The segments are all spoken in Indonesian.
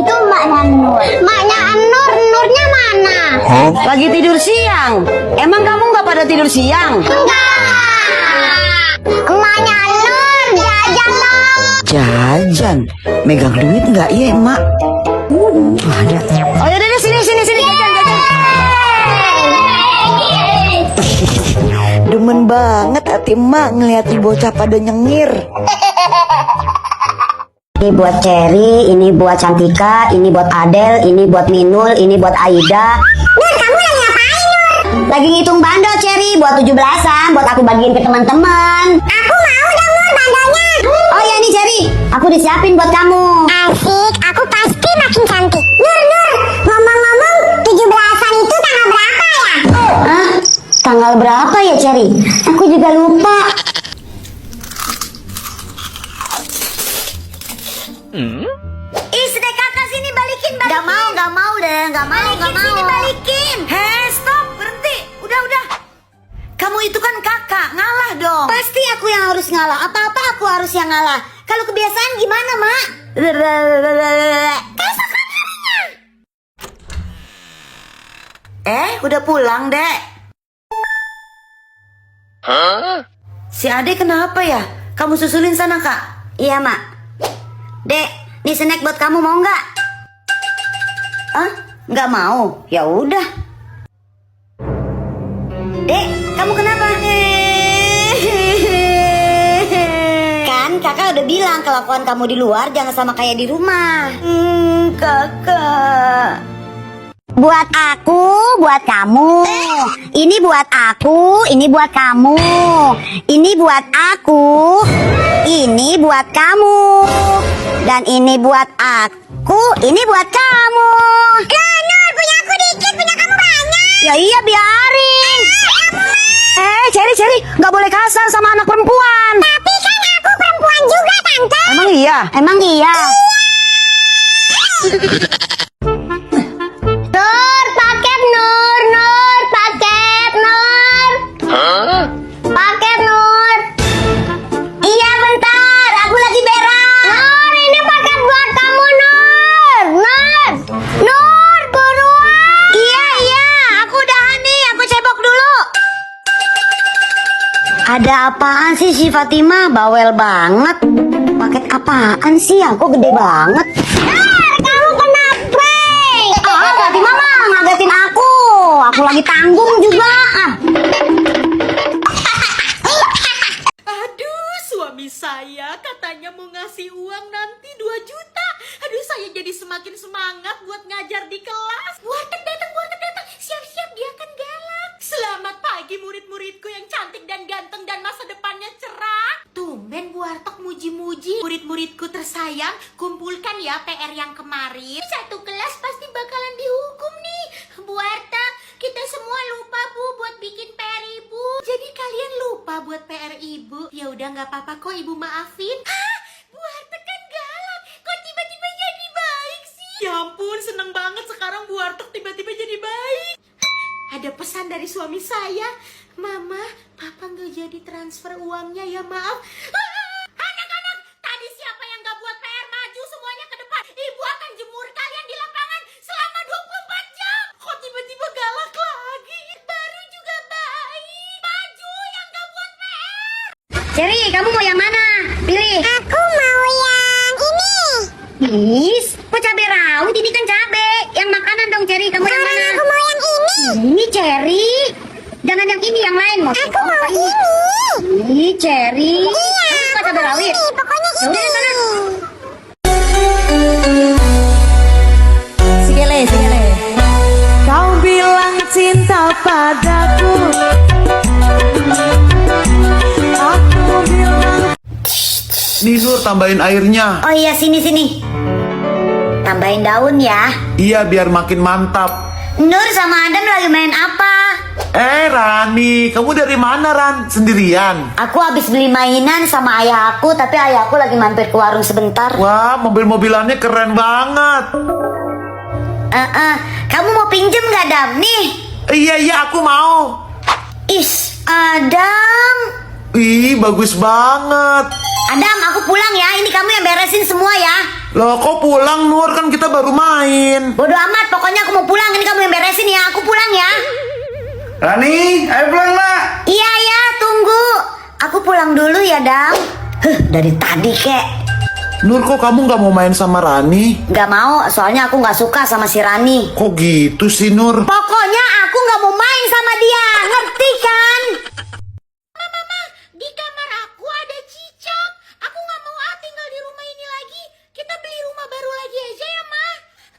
Itu maknya Nur. Maknya Nur, Nurnya mana? Lagi tidur siang. Emang kamu nggak pada tidur siang? Enggak. Maknya Nur, jajan dong. Jajan? Megang duit nggak ya, Emak? Ada. Oh ya udah sini. Jajan. Demen banget hati emak ngeliat bocah pada nyengir. Ini buat Cherry, ini buat Cantika, ini buat Adel, ini buat Minul, ini buat Aida. Nur, kamu lagi ngapain, Nur? Lagi ngitung bandel Cherry buat 17-an, buat aku bagiin ke teman-teman. Aku mau dong, Nur, bandelnya. Oh ya nih Cherry, aku disiapin buat kamu. Asik, aku pasti makin cantik. Nur, ngomong-ngomong, 17-an itu tanggal berapa ya? Hah? Tanggal berapa ya Cherry? Aku juga lupa. Dek, kakak sini balikin. Gak mau deh, gak mau. Sini balikin. Hei, stop, berhenti. Udah. Kamu itu kan kakak, ngalah dong. Pasti aku yang harus ngalah. Apa-apa aku harus yang ngalah. Kalau kebiasaan gimana, Mak? Udah pulang, Dek. Si Ade kenapa ya? Kamu susulin sana, Kak. Iya, Mak. Dek, nih snack buat kamu, mau nggak? Nggak mau? Ya udah. Dek, kamu kenapa? Kan kakak udah bilang kelakuan kamu di luar jangan sama kayak di rumah. Kakak. Buat aku, buat kamu. Ini buat aku, ini buat kamu. Ini buat aku, ini buat kamu. Dan ini buat aku, ini buat kamu. Nur, punya aku dikit, punya kamu banyak. Ya iya biarin. Cherry, nggak boleh kasar sama anak perempuan. Tapi kan aku perempuan juga, Tante. Emang iya? Emang iya. Nur, paket Nur, paket Nur. Paket Nur. Iya bentar, aku lagi berak. Nur, ini paket buat kamu, Nur. Nur, buruan. Iya, aku udahan nih, aku cebok dulu. Ada apaan sih si Fatima? Bawel banget. Paket apaan sih? Aku gede banget. Nur, kamu kena prank. Fatima mah ngagetin aku. Aku lagi tanggung juga. Aduh, suami saya katanya mau ngasih uang nanti 2 juta. Aduh, saya jadi semakin semangat buat ngajar di kelas. Warteg datang. Siap-siap, dia kan galak. Selamat pagi murid-muridku yang cantik dan ganteng dan masa depannya cerah. Tumben Bu Warteg muji-muji. Murid-muridku tersayang, kumpulkan ya PR yang kemarin. Satu kelas pasti bakalan dihukum nih. Bu Warteg, kita semua lupa Bu buat bikin PR Ibu. Jadi kalian lupa buat PR Ibu? Ya udah nggak apa-apa kok Ibu maafin. Hah? Bu Warteg kan galak. Kok tiba-tiba jadi baik sih? Ya ampun, seneng banget sekarang Bu Warteg tiba-tiba jadi baik. Ada pesan dari suami saya. Mama, Papa nggak jadi transfer uangnya ya, maaf. Anak-anak, tadi siapa yang nggak buat PR? Maju semuanya ke depan. Ibu akan jemur kalian di lapangan selama 24 jam. Kok tiba-tiba galak lagi? Baru juga baik. Maju yang nggak buat PR. Cherry, kamu mau yang mana? Pilih. Aku mau yang ini. Is, kok cabai rawit? Ini kan cabai. Yang makanan dong Cherry, kamu yang mana? Aku mau yang ini. Ini Cherry. Jangan yang ini, yang lain. Mau Aku mau ini. Ini Cherry. Iya, Kamu suka cabai rawit? ini. Pokoknya Ya udah, ini. Sigele. Kau bilang cinta padaku. Aku bilang. Nih Nur, tambahin airnya. Oh iya, sini. Tambahin daun ya. Iya, biar makin mantap. Nur sama Adam lagi main apa? Rani, kamu dari mana Ran? Sendirian? Aku habis beli mainan sama ayah aku, tapi ayah aku lagi mampir ke warung sebentar. Wah, mobil-mobilannya keren banget. Kamu mau pinjem gak Dam? Nih. Iya, aku mau. Adam. Ih, bagus banget. Adam, aku pulang ya. Ini kamu yang beresin semua ya. Loh kok pulang Nur, kan kita baru main. Bodoh amat, pokoknya aku mau pulang. Ini kamu yang beresin ya. Aku pulang ya. Rani, ayo pulang nak. Iya ya, tunggu. Aku pulang dulu ya, Dam. Dari tadi kek. Nur, kok kamu nggak mau main sama Rani? Gak mau, soalnya aku gak suka sama si Rani. Kok gitu sih Nur? Pokoknya aku gak mau main sama dia, ngerti kan? Di kamar aku ada cicak. Aku nggak mau tinggal di rumah ini lagi. Kita beli rumah baru lagi aja ya, Ma.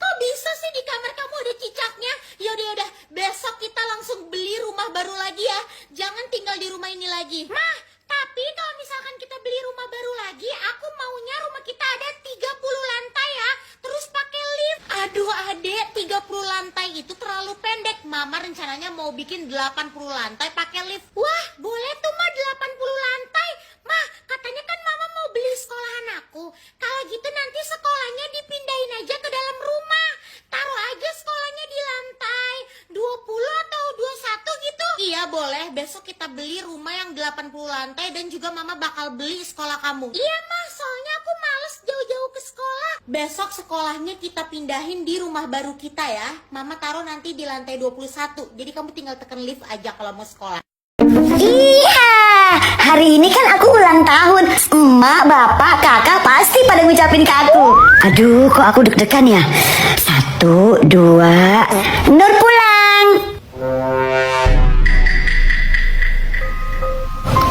Kok bisa sih di kamar kamu ada cicaknya? Yaudah, besok kita langsung beli rumah baru lagi ya. Jangan tinggal di rumah ini lagi. Ma, tapi kalau misalkan kita beli rumah baru lagi, aku maunya rumah kita ada 30 lantai ya. Terus pakai lift. Aduh, Adek, 30 lantai itu terlalu pendek. Mama rencananya mau bikin 80 lantai pakai lift. Wah, boleh tuh, Ma, 80 lantai. Ma, katanya kan Mama mau beli sekolahan aku. Kalau gitu nanti sekolahnya dipindahin aja ke dalam rumah. Taruh aja sekolahnya di lantai 20 atau 21 gitu. Iya, boleh. Besok kita beli rumah yang 80 lantai dan juga Mama bakal beli sekolah kamu. Iya, Ma, soalnya aku males jauh-jauh ke sekolah. Besok sekolahnya kita pindahin di rumah baru kita ya. Mama taruh nanti di lantai 21. Jadi kamu tinggal tekan lift aja kalau mau sekolah. Iya, hari ini kan aku ulang tahun. Emak, bapak, kakak pasti pada ngucapin ke aku. Aduh, kok aku deg-degan ya. 1, 2, Nur pulang.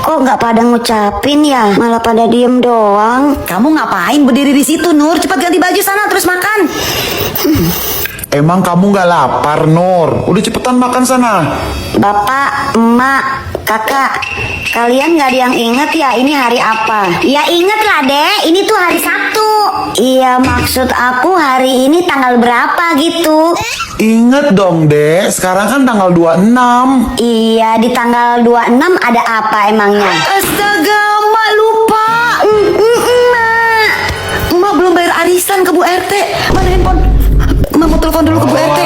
Kok nggak pada ngucapin ya? Malah pada diem doang. Kamu ngapain berdiri di situ, Nur? Cepat ganti baju sana terus makan. Emang kamu nggak lapar Nur? Udah cepetan makan sana. Bapak, emak, kakak, kalian nggak ada yang inget ya ini hari apa? Ya inget lah dek, ini tuh hari Sabtu. Iya, maksud aku hari ini tanggal berapa gitu. Ingat dong dek, sekarang kan tanggal 26. Iya, di tanggal 26 ada apa emangnya? Astaga, emak lupa. Emak. Emak belum bayar arisan ke Bu RT. Mana handphone? Emak mau telepon dulu ke Bu RT.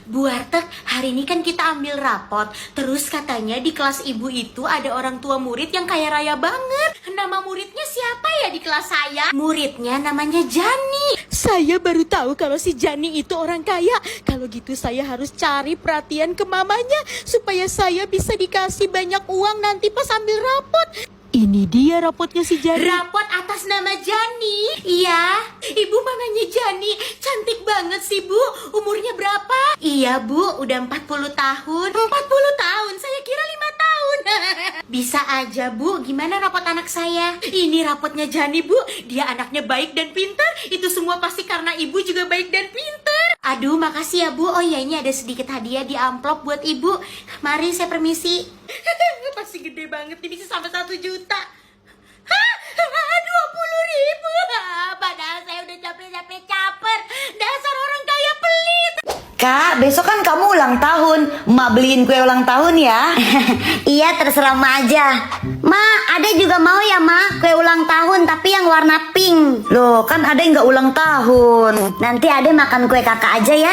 Bu Warteg, hari ini kan kita ambil rapot. Terus katanya di kelas ibu itu ada orang tua murid yang kaya raya banget. Nama muridnya siapa ya di kelas saya? Muridnya namanya Jani. Saya baru tahu kalau si Jani itu orang kaya. Kalau gitu saya harus cari perhatian ke mamanya supaya saya bisa dikasih banyak uang nanti pas ambil rapot. Ini dia rapotnya si Jani. Rapot atas nama Jani. Iya, ibu mananya Jani. Cantik banget sih bu. Umurnya berapa? Iya bu, udah 40 tahun. 40 tahun? Saya kira 5 tahun. Bisa aja bu, gimana rapot anak saya? Ini rapotnya Jani bu. Dia anaknya baik dan pintar. Itu semua pasti karena ibu juga baik dan pintar. Aduh, makasih ya bu. Oh ya, ini ada sedikit hadiah di amplop buat ibu. Mari saya permisi. Pasti gede banget nih, bisa sampai 1 juta. Hah? 20.000. Padahal saya udah capek-capek caper. Dasar orang kaya pelit. Kak, besok kan kamu ulang tahun. Emak beliin kue ulang tahun ya. Iya, terserah Emak aja. Ma, Ade juga mau ya Ma, kue ulang tahun tapi yang warna pink. Loh, kan Ade nggak ulang tahun. Nanti Ade makan kue kakak aja ya.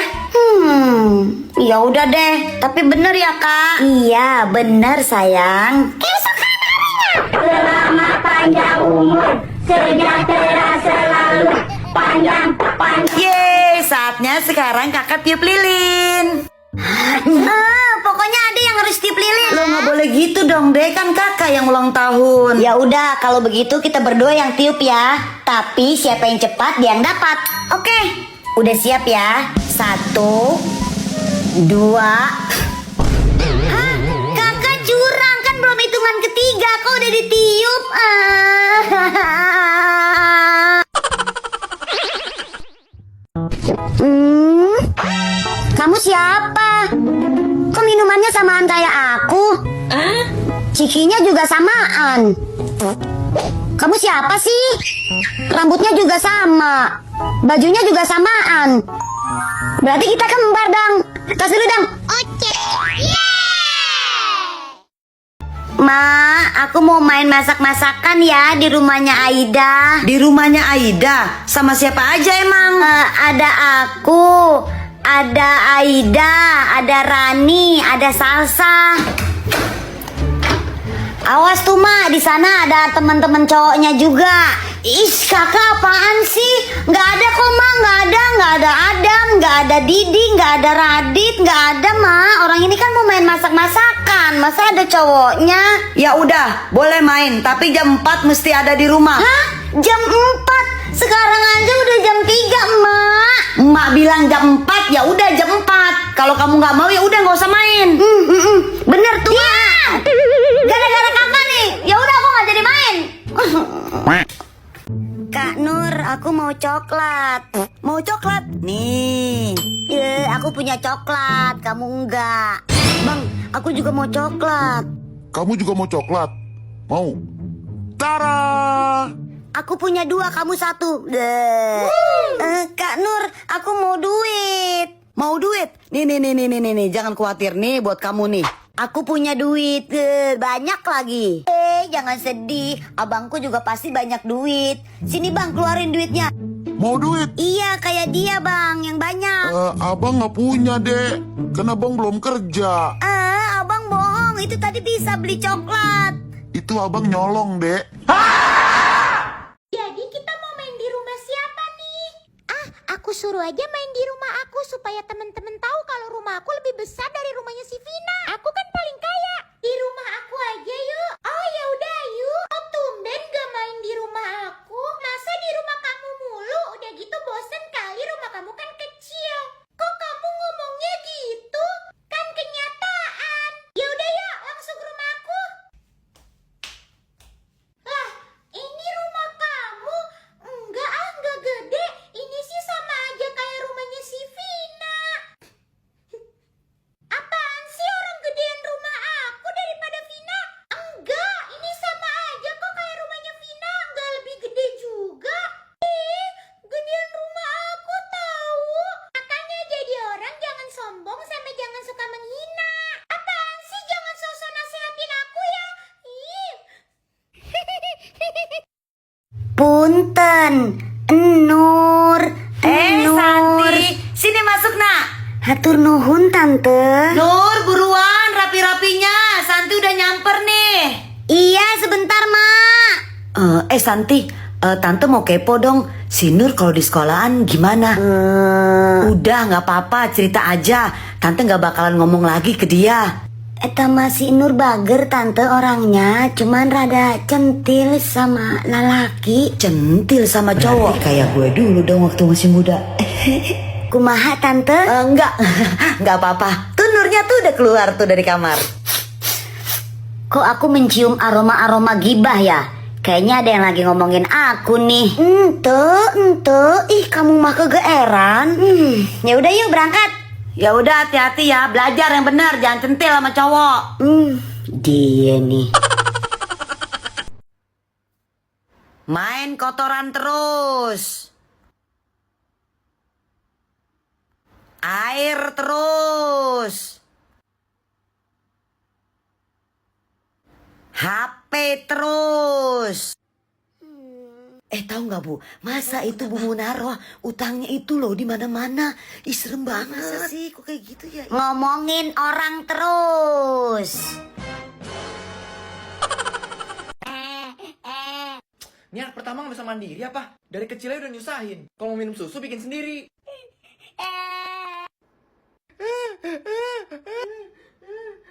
Ya udah deh. Tapi bener ya Kak? Iya, bener sayang. Keesokan harinya. Selamat panjang umur, sejahtera selalu. Panjang. Yeay, saatnya sekarang kakak tiup lilin. Pokoknya ada yang harus tiup lilin. Lo nggak boleh gitu dong deh, kan kakak yang ulang tahun. Ya udah, kalau begitu kita berdua yang tiup ya. Tapi siapa yang cepat dia yang dapat. Oke, udah siap ya? 1, 2. Hah? Kakak curang, kan belum hitungan ketiga. Kok udah ditiup? Kamu siapa? Kok minumannya samaan kayak aku? Cikinya juga samaan. Kamu siapa sih? Rambutnya juga sama. Bajunya juga samaan. Berarti kita kembar dong. Tas dulu dong. Oke. Ma, aku mau main masak-masakan ya di rumahnya Aida. Di rumahnya Aida? Sama siapa aja emang? Ada aku, ada Aida, ada Rani, ada Salsa. Awas tuh mak, di sana ada teman-teman cowoknya juga. Ih kakak apaan sih? Nggak ada kok mak, nggak ada Adam, nggak ada Didi, nggak ada Radit, nggak ada mak. Orang ini kan mau main masak-masakan, masa ada cowoknya? Ya udah, boleh main, tapi jam 4 mesti ada di rumah. Hah? Jam 4? Sekarang aja udah jam 3 mak. Emak bilang jam 4, ya udah jam 4. Kalau kamu nggak mau ya udah nggak usah main. Bener tuh mak. Gara-gara kakak nih, ya udah aku nggak jadi main. Kak Nur, aku mau coklat. Mau coklat? Nih. Aku punya coklat, kamu enggak. Bang, aku juga mau coklat. Kamu juga mau coklat? Mau? Tara! Aku punya 2, kamu 1. Kak Nur, aku mau duit. Mau duit? Nih, jangan khawatir nih buat kamu nih. Aku punya duit, banyak lagi. Jangan sedih, abangku juga pasti banyak duit. Sini bang, keluarin duitnya. Mau duit? Iya, kayak dia bang, yang banyak. Abang nggak punya, Dek. Kan abang belum kerja. Abang bohong, itu tadi bisa beli coklat. Itu abang nyolong, Dek. Jadi kita mau main di rumah siapa nih? Aku suruh aja main di rumah aku supaya temen-temen tahu kalau rumah aku lebih besar dari rumahnya si Vina. Aku kan paling kaya. Di rumah aku aja yuk. Oh ya udah yuk. Oh tumben gak main di rumah aku. Masa di rumah kamu mulu? Udah gitu bosen kali, rumah kamu kan kecil. Kok kamu ngomongnya gitu? Kan kenyataan. Ya udah yuk, langsung ke rumah aku. Lah, ini rumah kamu? Enggak gede. Ini sih sama aja kayak rumahnya si Vina. Apaan sih orang gedean rumah aku daripada Vina? Enggak, ini sama aja kok kayak rumahnya Vina. Enggak lebih gede juga. Gedean rumah aku tahu. Makanya jadi orang jangan sombong sama jangan suka menghina. Apaan sih, jangan sosok nasehatin aku ya. Ih. Punten, Nur. Santi, sini masuk nak. Hatur nuhun tante. Nur, buruan, rapi-rapinya. Santi udah nyamper nih. Iya sebentar mak. Santi, tante mau kepo dong. Si Nur kalau di sekolahan gimana? Udah, nggak apa-apa, cerita aja. Tante nggak bakalan ngomong lagi ke dia. Eta masih Nur bager tante orangnya, cuman rada centil sama lalaki. Centil sama cowok. Kayak gue dulu dong waktu masih muda. Kumaha tante? Nggak apa-apa. Tuh Nurnya tuh udah keluar tuh dari kamar. Kok aku mencium aroma-aroma gibah ya? Kayaknya ada yang lagi ngomongin aku nih. Ente, ih kamu mah kegeeran. Ya udah yuk berangkat. Ya udah, hati-hati ya, belajar yang benar, jangan centil sama cowok. Dia nih. Main kotoran terus. Air terus. HP terus. Tahu nggak Bu? Masa itu Bu Munarwa utangnya itu loh di mana-mana. Ih serem banget. Masa sih kok kayak gitu ya? Ngomongin orang terus. Ini anak pertama nggak bisa mandiri apa? Dari kecilnya udah nyusahin. Kalau mau minum susu bikin sendiri.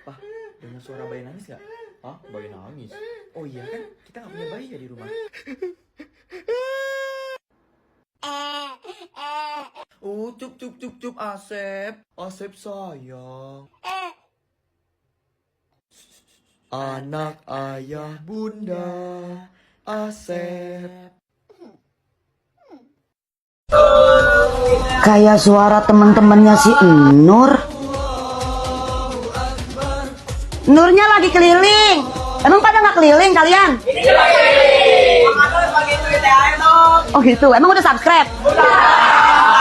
Pak, dengar suara bayi nangis nggak? Hah? Bayi nangis? Oh iya kan? Kita nggak punya bayi ya di rumah. Cup Asep. Asep sayang. Anak ayah bunda Asep. Kayak suara teman-temannya si Nur. Nurnya lagi keliling. Emang pada nggak keliling kalian? Oh gitu. Emang udah subscribe?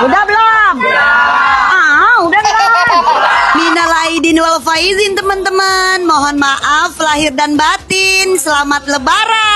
Udah belum? Udah belum? Minal aidin wal faizin teman-teman. Mohon maaf lahir dan batin. Selamat lebaran.